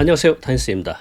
안녕하세요, 다니스입니다.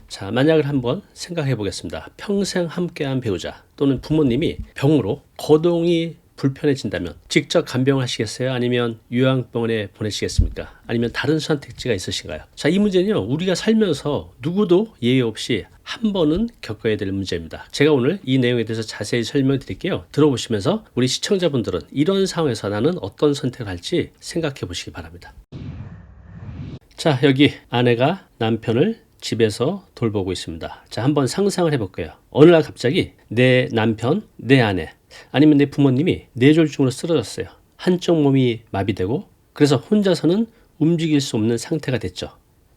자, 만약을 한번 생각해 보겠습니다. 평생 함께한 배우자 또는 부모님이 병으로 거동이 불편해진다면 직접 간병하시겠어요? 아니면 요양병원에 보내시겠습니까? 아니면 다른 선택지가 있으신가요? 자, 이 문제는요, 우리가 살면서 누구도 예외 없이 한 번은 겪어야 될 문제입니다. 제가 오늘 이 내용에 대해서 자세히 설명드릴게요. 들어보시면서 우리 시청자분들은 이런 상황에서 나는 어떤 선택을 할지 생각해 보시기 바랍니다. 자, 여기 아내가 남편을 집에서 돌보고 있습니다. 자, 한번 상상을 해볼게요. 어느 날 갑자기 내 남편, 내 아내, 아니면 내 부모님이 뇌졸중으로 쓰러졌어요. 한쪽 몸이 마비되고 그래서 혼자서는 움직일 수 없는 상태가 됐죠.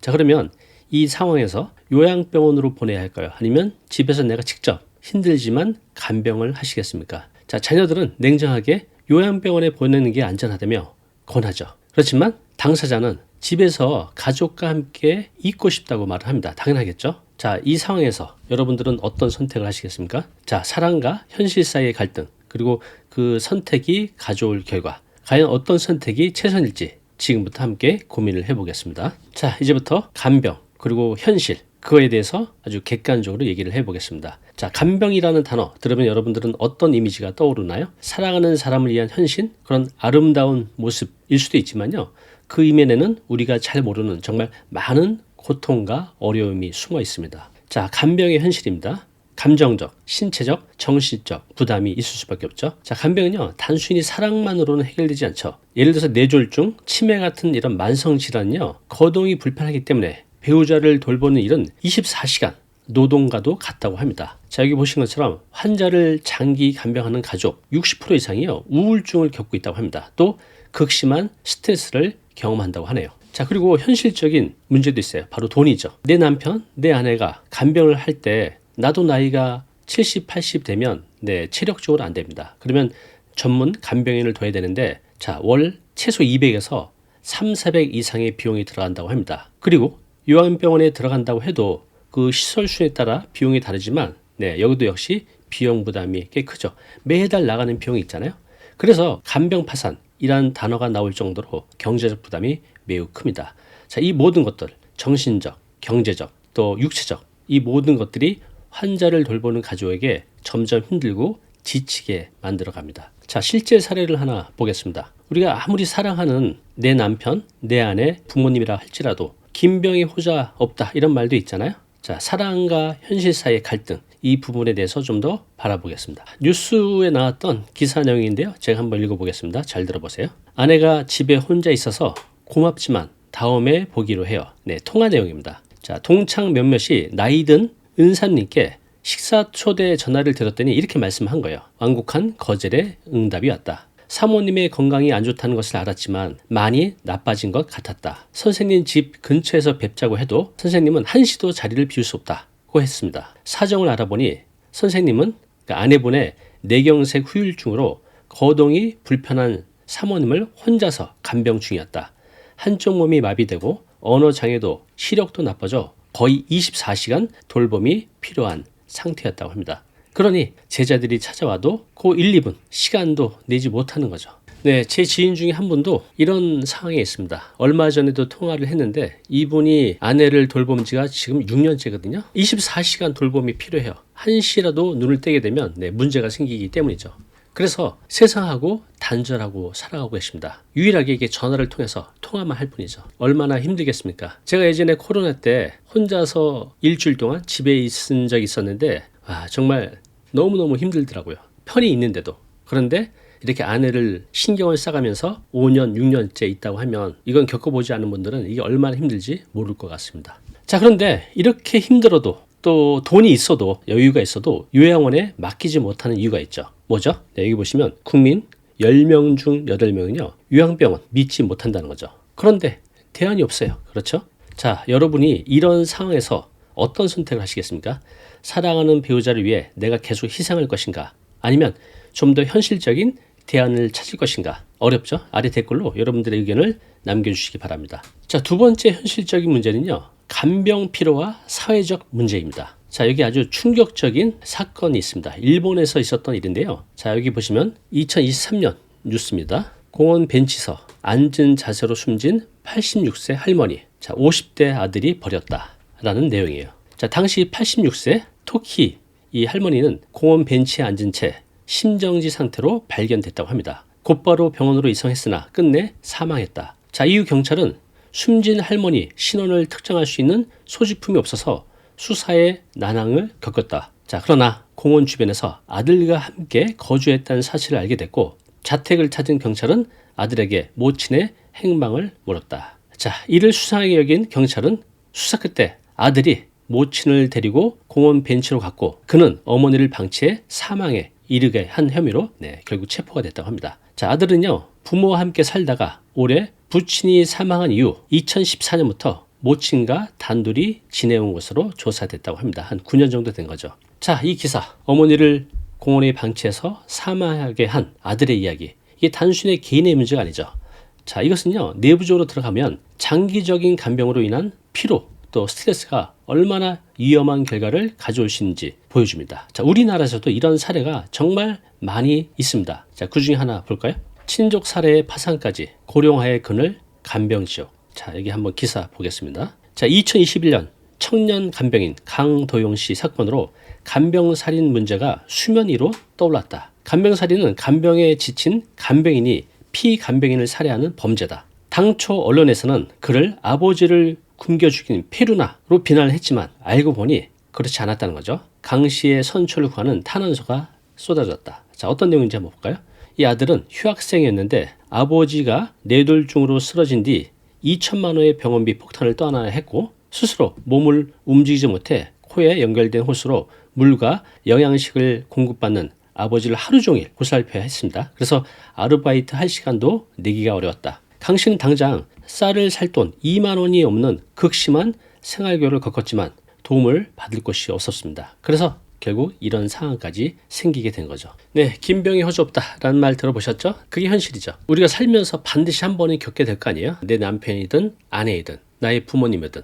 자, 그러면 이 상황에서 요양병원으로 보내야 할까요? 아니면 집에서 내가 직접 힘들지만 간병을 하시겠습니까? 자, 자녀들은 냉정하게 요양병원에 보내는 게 안전하다며 권하죠. 그렇지만 당사자는 집에서 가족과 함께 있고 싶다고 말을 합니다. 당연하겠죠? 자, 이 상황에서 여러분들은 어떤 선택을 하시겠습니까? 자, 사랑과 현실 사이의 갈등, 그리고 그 선택이 가져올 결과, 과연 어떤 선택이 최선일지 지금부터 함께 고민을 해보겠습니다. 자, 이제부터 간병, 그리고 현실, 그거에 대해서 아주 객관적으로 얘기를 해보겠습니다. 자, 간병이라는 단어 들으면 여러분들은 어떤 이미지가 떠오르나요? 사랑하는 사람을 위한 헌신, 그런 아름다운 모습일 수도 있지만요, 그 이면에는 우리가 잘 모르는 정말 많은 고통과 어려움이 숨어 있습니다. 자, 간병의 현실입니다. 감정적, 신체적, 정신적 부담이 있을 수밖에 없죠. 자, 간병은요, 단순히 사랑만으로는 해결되지 않죠. 예를 들어서 뇌졸중, 치매 같은 이런 만성 질환은요, 거동이 불편하기 때문에 배우자를 돌보는 일은 24시간 노동과도 같다고 합니다. 자, 여기 보신 것처럼 환자를 장기 간병하는 가족 60% 이상이요, 우울증을 겪고 있다고 합니다. 또 극심한 스트레스를 경험한다고 하네요. 자, 그리고 현실적인 문제도 있어요. 바로 돈이죠. 내 남편, 내 아내가 간병을 할 때 나도 나이가 70, 80 되면 체력적으로 안 됩니다. 그러면 전문 간병인을 둬야 되는데, 자, 월 최소 200에서 3, 400 이상의 비용이 들어간다고 합니다. 그리고 요양병원에 들어간다고 해도 그 시설 수에 따라 비용이 다르지만 여기도 역시 비용 부담이 꽤 크죠. 매달 나가는 비용이 있잖아요. 그래서 간병파산이라는 단어가 나올 정도로 경제적 부담이 매우 큽니다. 자, 이 모든 것들, 정신적, 경제적, 또 육체적, 이 모든 것들이 환자를 돌보는 가족에게 점점 힘들고 지치게 만들어 갑니다. 자, 실제 사례를 하나 보겠습니다. 우리가 아무리 사랑하는 내 남편, 내 아내, 부모님이라 할지라도 긴병이 호자 없다, 이런 말도 있잖아요. 자, 사랑과 현실 사이의 갈등, 이 부분에 대해서 좀 더 바라보겠습니다. 뉴스에 나왔던 기사 내용인데요, 제가 한번 읽어보겠습니다. 잘 들어보세요. 아내가 집에 혼자 있어서 고맙지만 다음에 보기로 해요. 통화 내용입니다. 자, 동창 몇몇이 나이든 은사님께 식사 초대 전화를 드렸더니 이렇게 말씀한 거예요. 완곡한 거절의 응답이 왔다. 사모님의 건강이 안 좋다는 것을 알았지만 많이 나빠진 것 같았다. 선생님 집 근처에서 뵙자고 해도 선생님은 한시도 자리를 비울 수 없다고 했습니다. 사정을 알아보니 선생님은 아내분의 뇌경색 후유증으로 거동이 불편한 사모님을 혼자서 간병 중이었다. 한쪽 몸이 마비되고 언어 장애도 시력도 나빠져 거의 24시간 돌봄이 필요한 상태였다고 합니다. 그러니 제자들이 찾아와도 그 1, 2분 시간도 내지 못하는 거죠. 제 지인 중에 한 분도 이런 상황에 있습니다. 얼마 전에도 통화를 했는데 이분이 아내를 돌본 지가 지금 6년째거든요. 24시간 돌봄이 필요해요. 한시라도 눈을 떼게 되면 문제가 생기기 때문이죠. 그래서 세상하고 단절하고 살아가고 계십니다. 유일하게 이게 전화를 통해서 통화만 할 뿐이죠. 얼마나 힘들겠습니까? 제가 예전에 코로나 때 혼자서 일주일 동안 집에 있은 적이 있었는데 정말 너무너무 힘들더라고요. 편히 있는데도. 그런데 이렇게 아내를 신경을 써가면서 5년, 6년째 있다고 하면 이건 겪어보지 않은 분들은 이게 얼마나 힘들지 모를 것 같습니다. 자, 그런데 이렇게 힘들어도 또 돈이 있어도, 여유가 있어도 요양원에 맡기지 못하는 이유가 있죠. 뭐죠? 여기 보시면 국민 10명 중 8명은요 요양병원 믿지 못한다는 거죠. 그런데 대안이 없어요. 그렇죠? 자, 여러분이 이런 상황에서 어떤 선택을 하시겠습니까? 사랑하는 배우자를 위해 내가 계속 희생할 것인가? 아니면 좀 더 현실적인 대안을 찾을 것인가? 어렵죠? 아래 댓글로 여러분들의 의견을 남겨주시기 바랍니다. 자, 두 번째 현실적인 문제는요, 간병 필요와 사회적 문제입니다. 자, 여기 아주 충격적인 사건이 있습니다. 일본에서 있었던 일인데요. 자, 여기 보시면 2023년 뉴스입니다. 공원 벤치서 앉은 자세로 숨진 86세 할머니. 자, 50대 아들이 버렸다라는 내용이에요. 자, 당시 86세 토키 이 할머니는 공원 벤치에 앉은 채 심정지 상태로 발견됐다고 합니다. 곧바로 병원으로 이송했으나 끝내 사망했다. 자, 이후 경찰은 숨진 할머니 신원을 특정할 수 있는 소지품이 없어서 수사에 난항을 겪었다. 자, 그러나 공원 주변에서 아들과 함께 거주했다는 사실을 알게 됐고 자택을 찾은 경찰은 아들에게 모친의 행방을 물었다. 자, 이를 수상하게 여긴 경찰은 수사 끝에 아들이 모친을 데리고 공원 벤치로 갔고 그는 어머니를 방치해 사망에 이르게 한 혐의로 결국 체포가 됐다고 합니다. 자, 아들은요 부모와 함께 살다가 올해 부친이 사망한 이후 2014년부터 모친과 단둘이 지내온 것으로 조사됐다고 합니다. 한 9년 정도 된 거죠. 자, 이 기사 어머니를 공원에 방치해서 사망하게 한 아들의 이야기, 이게 단순히 개인의 문제가 아니죠. 자, 이것은요 내부적으로 들어가면 장기적인 간병으로 인한 피로 또 스트레스가 얼마나 위험한 결과를 가져올 수 있는지 보여줍니다. 자, 우리나라에서도 이런 사례가 정말 많이 있습니다. 자, 그 중에 하나 볼까요? 친족 살해의 파산까지 고령화의 그늘 간병지옥. 자, 여기 한번 기사 보겠습니다. 자, 2021년 청년 간병인 강도용 씨 사건으로 간병살인 문제가 수면 위로 떠올랐다. 간병살인은 간병에 지친 간병인이 피간병인을 살해하는 범죄다. 당초 언론에서는 그를 아버지를 굶겨 죽인 페루나로 비난을 했지만 알고 보니 그렇지 않았다는 거죠. 강 씨의 선처를 구하는 탄원서가 쏟아졌다. 자, 어떤 내용인지 한번 볼까요? 이 아들은 휴학생이었는데 아버지가 뇌졸중으로 쓰러진 뒤 2천만 원의 병원비 폭탄을 떠안아야 했고 스스로 몸을 움직이지 못해 코에 연결된 호스로 물과 영양식을 공급받는 아버지를 하루 종일 보살펴야 했습니다. 그래서 아르바이트 할 시간도 내기가 어려웠다. 강 씨는 당장 쌀을 살 돈 2만 원이 없는 극심한 생활고를 겪었지만 도움을 받을 곳이 없었습니다. 그래서 결국 이런 상황까지 생기게 된 거죠. 네, 김병이 허주없다라는 말 들어보셨죠? 그게 현실이죠. 우리가 살면서 반드시 한 번은 겪게 될 거 아니에요? 내 남편이든 아내이든 나의 부모님이든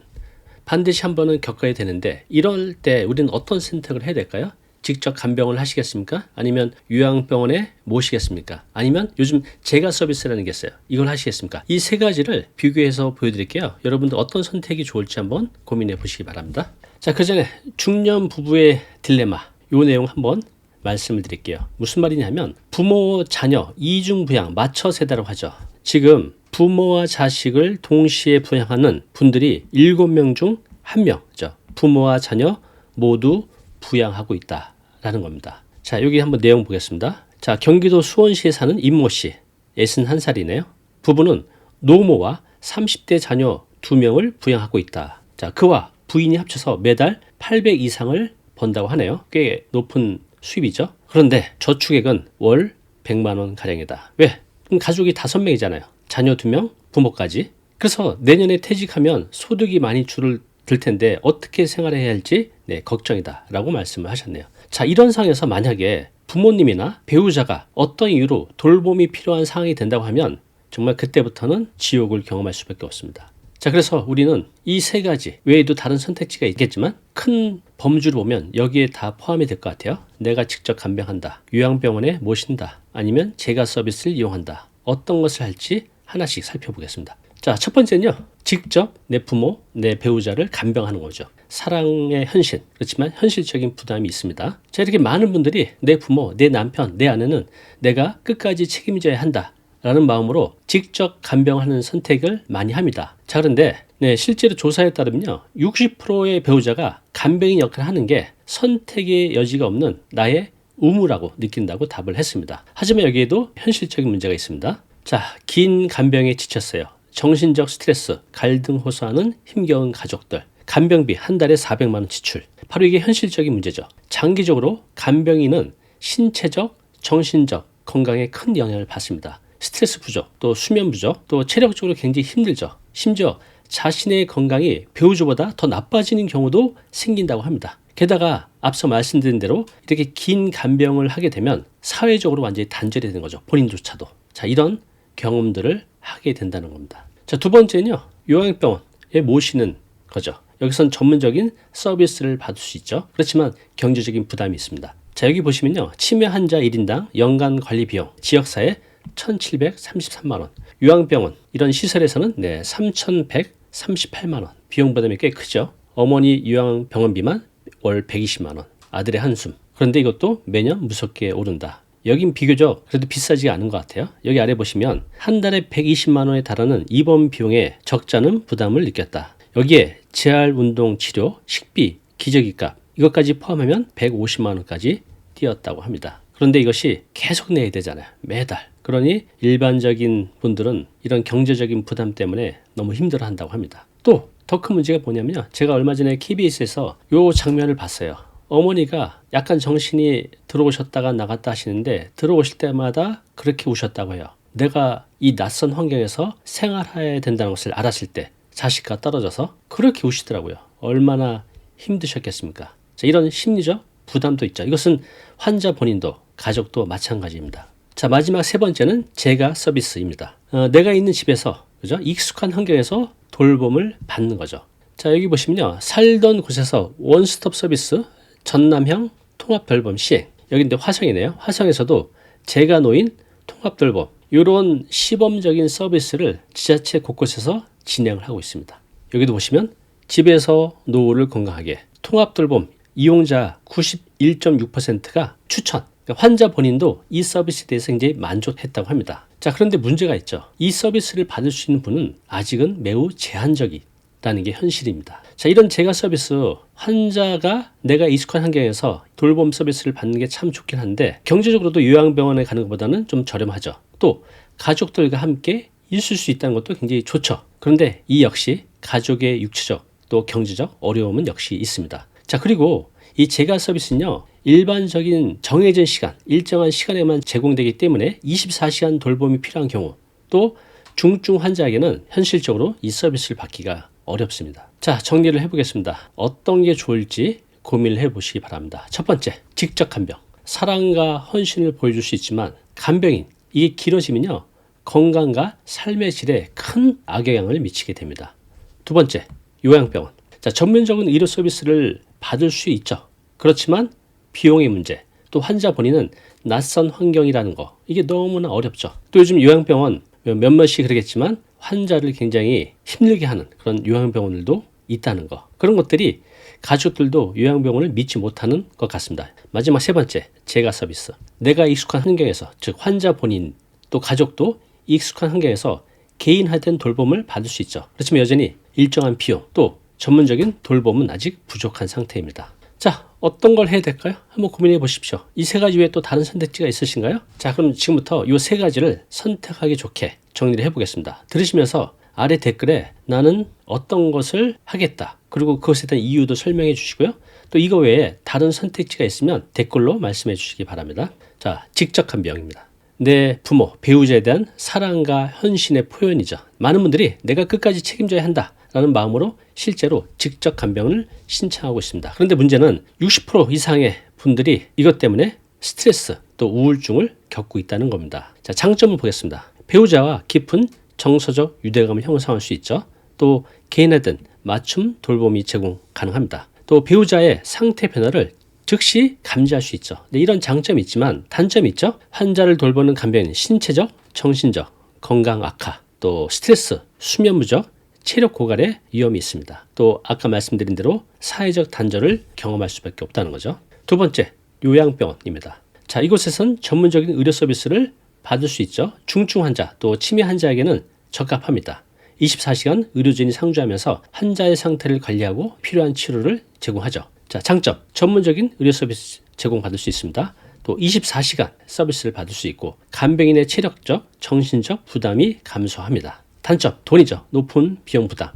반드시 한 번은 겪어야 되는데 이럴 때 우리는 어떤 선택을 해야 될까요? 직접 간병을 하시겠습니까? 아니면 요양병원에 모시겠습니까? 아니면 요즘 재가 서비스라는 게 있어요. 이걸 하시겠습니까? 이 세 가지를 비교해서 보여드릴게요. 여러분들 어떤 선택이 좋을지 한번 고민해 보시기 바랍니다. 자, 그 전에 중년 부부의 딜레마 이 내용 한번 말씀을 드릴게요. 무슨 말이냐면 부모, 자녀, 이중부양, 맞춰 세다라고 하죠. 지금 부모와 자식을 동시에 부양하는 분들이 7명 중 1명이죠. 부모와 자녀 모두 부양하고 있다라는 겁니다. 자, 여기 한번 내용 보겠습니다. 자, 경기도 수원시에 사는 임모 씨, 61살이네요. 부부는 노모와 30대 자녀 2명을 부양하고 있다. 자, 그와 부인이 합쳐서 매달 800 이상을 번다고 하네요. 꽤 높은 수입이죠. 그런데 저축액은 월 100만 원 가량이다. 왜? 그럼 가족이 5명이잖아요. 자녀 2명, 부모까지. 그래서 내년에 퇴직하면 소득이 많이 줄을 들 텐데 어떻게 생활해야 할지 걱정이다 라고 말씀을 하셨네요. 자, 이런 상황에서 만약에 부모님이나 배우자가 어떤 이유로 돌봄이 필요한 상황이 된다고 하면 정말 그때부터는 지옥을 경험할 수밖에 없습니다. 자, 그래서 우리는 이 세 가지 외에도 다른 선택지가 있겠지만 큰 범주를 보면 여기에 다 포함이 될 것 같아요. 내가 직접 간병한다, 요양병원에 모신다, 아니면 재가 서비스를 이용한다. 어떤 것을 할지 하나씩 살펴보겠습니다. 자, 첫 번째는요. 직접 내 부모, 내 배우자를 간병하는 거죠. 사랑의 헌신. 그렇지만 현실적인 부담이 있습니다. 자, 이렇게 많은 분들이 내 부모, 내 남편, 내 아내는 내가 끝까지 책임져야 한다 라는 마음으로 직접 간병하는 선택을 많이 합니다. 자, 그런데 실제로 조사에 따르면요. 60%의 배우자가 간병인 역할을 하는 게 선택의 여지가 없는 나의 의무라고 느낀다고 답을 했습니다. 하지만 여기에도 현실적인 문제가 있습니다. 자, 긴 간병에 지쳤어요. 정신적 스트레스, 갈등 호소하는 힘겨운 가족들, 간병비 한 달에 400만 원 지출. 바로 이게 현실적인 문제죠. 장기적으로 간병인은 신체적, 정신적 건강에 큰 영향을 받습니다. 스트레스 부족, 또 수면 부족, 또 체력적으로 굉장히 힘들죠. 심지어 자신의 건강이 배우자보다 더 나빠지는 경우도 생긴다고 합니다. 게다가 앞서 말씀드린 대로 이렇게 긴 간병을 하게 되면 사회적으로 완전히 단절이 되는 거죠. 본인조차도. 자, 이런 경험들을 하게 된다는 겁니다. 자, 두 번째는요. 요양병원에 모시는 거죠. 여기선 전문적인 서비스를 받을 수 있죠. 그렇지만 경제적인 부담이 있습니다. 자, 여기 보시면요. 치매 환자 1인당 연간 관리 비용, 지역사회 1,733만 원. 요양병원 이런 시설에서는 3,100 38만 원. 비용 부담이 꽤 크죠. 어머니 요양병원비만 월 120만 원. 아들의 한숨. 그런데 이것도 매년 무섭게 오른다. 여긴 비교적 그래도 비싸지 않은 것 같아요. 여기 아래 보시면 한 달에 120만 원에 달하는 입원 비용에 적잖은 부담을 느꼈다. 여기에 재활운동 치료, 식비, 기저귀값 이것까지 포함하면 150만 원까지 뛰었다고 합니다. 그런데 이것이 계속 내야 되잖아요. 매달. 그러니 일반적인 분들은 이런 경제적인 부담 때문에 너무 힘들어한다고 합니다. 또 더 큰 문제가 뭐냐면요. 제가 얼마 전에 KBS에서 요 장면을 봤어요. 어머니가 약간 정신이 들어오셨다가 나갔다 하시는데 들어오실 때마다 그렇게 우셨다고 해요. 내가 이 낯선 환경에서 생활해야 된다는 것을 알았을 때 자식과 떨어져서 그렇게 우시더라고요. 얼마나 힘드셨겠습니까? 자, 이런 심리적 부담도 있죠. 이것은 환자 본인도 가족도 마찬가지입니다. 자, 마지막 세 번째는 재가 서비스입니다. 내가 있는 집에서 그죠? 익숙한 환경에서 돌봄을 받는 거죠. 자, 여기 보시면요. 살던 곳에서 원스톱 서비스 전남형 통합돌봄 시행. 여기 이제 화성이네요. 화성에서도 재가 놓인 통합돌봄 이런 시범적인 서비스를 지자체 곳곳에서 진행을 하고 있습니다. 여기도 보시면 집에서 노후를 건강하게 통합돌봄 이용자 91.6%가 추천. 그러니까 환자 본인도 이 서비스에 대해서 굉장히 만족했다고 합니다. 자, 그런데 문제가 있죠. 이 서비스를 받을 수 있는 분은 아직은 매우 제한적이라는 게 현실입니다. 자, 이런 재가 서비스 환자가 내가 익숙한 환경에서 돌봄 서비스를 받는 게 참 좋긴 한데 경제적으로도 요양병원에 가는 것보다는 좀 저렴하죠. 또 가족들과 함께 있을 수 있다는 것도 굉장히 좋죠. 그런데 이 역시 가족의 육체적 또 경제적 어려움은 역시 있습니다. 자, 그리고 이 재가 서비스는요. 일반적인 정해진 시간, 일정한 시간에만 제공되기 때문에 24시간 돌봄이 필요한 경우 또 중증 환자에게는 현실적으로 이 서비스를 받기가 어렵습니다. 자, 정리를 해보겠습니다. 어떤 게 좋을지 고민을 해보시기 바랍니다. 첫 번째, 직접 간병. 사랑과 헌신을 보여줄 수 있지만 간병인, 이게 길어지면요. 건강과 삶의 질에 큰 악영향을 미치게 됩니다. 두 번째, 요양병원. 자, 전문적인 의료 서비스를 받을 수 있죠. 그렇지만 비용의 문제, 또 환자 본인은 낯선 환경이라는 거, 이게 너무나 어렵죠. 또 요즘 요양병원 몇몇이 그러겠지만 환자를 굉장히 힘들게 하는 그런 요양병원들도 있다는 거. 그런 것들이 가족들도 요양병원을 믿지 못하는 것 같습니다. 마지막 세 번째, 재가 서비스. 내가 익숙한 환경에서, 즉 환자 본인 또 가족도 익숙한 환경에서 개인화된 돌봄을 받을 수 있죠. 그렇지만 여전히 일정한 비용 또 전문적인 돌봄은 아직 부족한 상태입니다. 자, 어떤 걸 해야 될까요? 한번 고민해 보십시오. 이 세 가지 외에 또 다른 선택지가 있으신가요? 자, 그럼 지금부터 이 세 가지를 선택하기 좋게 정리를 해보겠습니다. 들으시면서 아래 댓글에 나는 어떤 것을 하겠다. 그리고 그것에 대한 이유도 설명해 주시고요. 또 이거 외에 다른 선택지가 있으면 댓글로 말씀해 주시기 바랍니다. 자, 직접 간병입니다. 내 부모, 배우자에 대한 사랑과 헌신의 표현이죠. 많은 분들이 내가 끝까지 책임져야 한다 라는 마음으로 실제로 직접 간병을 신청하고 있습니다. 그런데 문제는 60% 이상의 분들이 이것 때문에 스트레스 또 우울증을 겪고 있다는 겁니다. 자, 장점을 보겠습니다. 배우자와 깊은 정서적 유대감을 형성할 수 있죠. 또 개인화된 맞춤 돌봄이 제공 가능합니다. 또 배우자의 상태 변화를 즉시 감지할 수 있죠. 이런 장점이 있지만 단점이 있죠. 환자를 돌보는 간병인 신체적, 정신적 건강 악화, 또 스트레스, 수면 부족, 체력 고갈의 위험이 있습니다. 또 아까 말씀드린 대로 사회적 단절을 경험할 수밖에 없다는 거죠. 두 번째, 요양병원입니다. 자, 이곳에선 전문적인 의료 서비스를 받을 수 있죠. 중증 환자, 또 치매 환자에게는 적합합니다. 24시간 의료진이 상주하면서 환자의 상태를 관리하고 필요한 치료를 제공하죠. 자, 장점, 전문적인 의료 서비스 제공받을 수 있습니다. 또 24시간 서비스를 받을 수 있고 간병인의 체력적, 정신적 부담이 감소합니다. 단점, 돈이죠. 높은 비용 부담.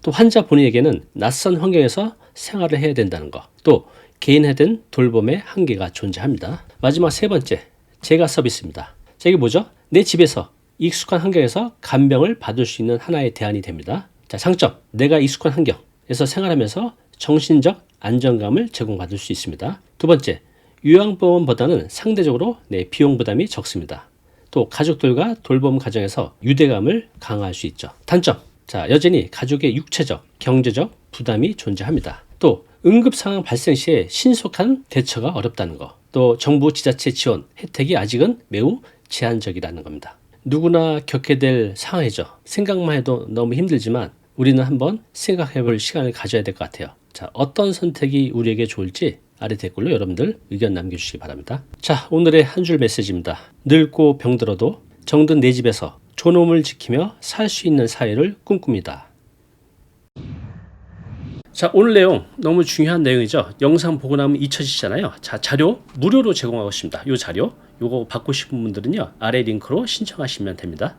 또 환자 본인에게는 낯선 환경에서 생활을 해야 된다는 것. 또 개인화된 돌봄의 한계가 존재합니다. 마지막 세 번째, 재가 서비스입니다. 자, 이게 뭐죠? 내 집에서 익숙한 환경에서 간병을 받을 수 있는 하나의 대안이 됩니다. 자, 장점, 내가 익숙한 환경에서 생활하면서 정신적 안정감을 제공받을 수 있습니다. 두 번째, 요양병원보다는 상대적으로 내 비용 부담이 적습니다. 또 가족들과 돌봄 과정에서 유대감을 강화할 수 있죠. 단점, 자, 여전히 가족의 육체적, 경제적 부담이 존재합니다. 또 응급 상황 발생 시에 신속한 대처가 어렵다는 거. 또 정부 지자체 지원 혜택이 아직은 매우 제한적이라는 겁니다. 누구나 겪게 될 상황이죠. 생각만 해도 너무 힘들지만 우리는 한번 생각해 볼 시간을 가져야 될 것 같아요. 자, 어떤 선택이 우리에게 좋을지 아래 댓글로 여러분들 의견 남겨주시기 바랍니다. 자, 오늘의 한 줄 메시지입니다. 늙고 병들어도 정든 내 집에서 존엄을 지키며 살 수 있는 사회를 꿈꿉니다. 자, 오늘 내용 너무 중요한 내용이죠. 영상 보고 나면 잊혀지잖아요. 자, 자료 무료로 제공하고 있습니다. 이 자료 요거 받고 싶은 분들은요, 아래 링크로 신청하시면 됩니다.